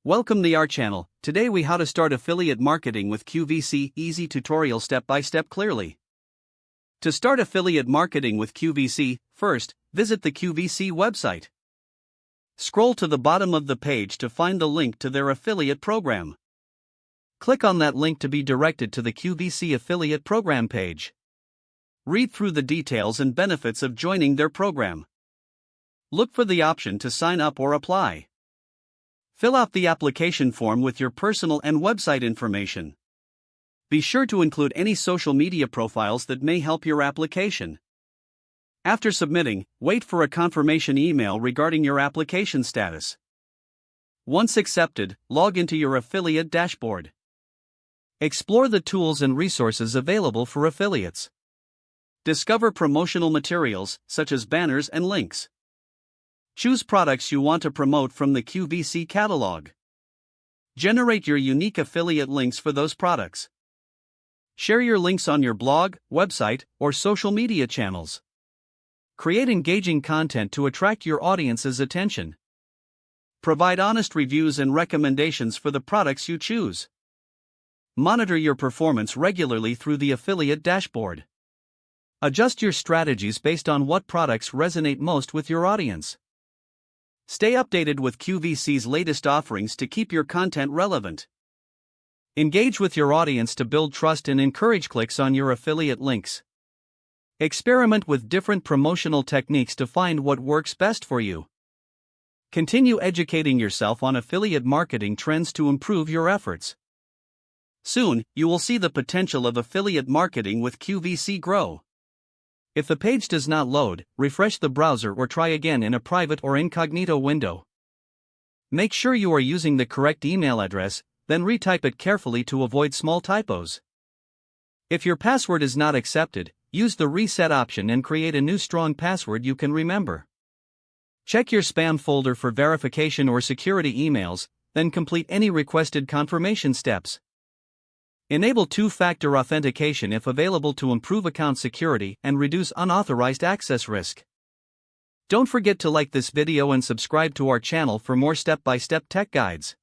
Welcome to our channel. Today we how to start affiliate marketing with QVC, easy tutorial step by step clearly. To start affiliate marketing with QVC, first, visit the QVC website. Scroll to the bottom of the page to find the link to their affiliate program. Click on that link to be directed to the QVC affiliate program page. Read through the details and benefits of joining their program. Look for the option to sign up or apply. Fill out the application form with your personal and website information. Be sure to include any social media profiles that may help your application. After submitting, wait for a confirmation email regarding your application status. Once accepted, log into your affiliate dashboard. Explore the tools and resources available for affiliates. Discover promotional materials, such as banners and links. Choose products you want to promote from the QVC catalog. Generate your unique affiliate links for those products. Share your links on your blog, website, or social media channels. Create engaging content to attract your audience's attention. Provide honest reviews and recommendations for the products you choose. Monitor your performance regularly through the affiliate dashboard. Adjust your strategies based on what products resonate most with your audience. Stay updated with QVC's latest offerings to keep your content relevant. Engage with your audience to build trust and encourage clicks on your affiliate links. Experiment with different promotional techniques to find what works best for you. Continue educating yourself on affiliate marketing trends to improve your efforts. Soon, you will see the potential of affiliate marketing with QVC grow. If the page does not load, refresh the browser or try again in a private or incognito window. Make sure you are using the correct email address, then retype it carefully to avoid small typos. If your password is not accepted, use the reset option and create a new strong password you can remember. Check your spam folder for verification or security emails, then complete any requested confirmation steps. Enable two-factor authentication if available to improve account security and reduce unauthorized access risk. Don't forget to like this video and subscribe to our channel for more step-by-step tech guides.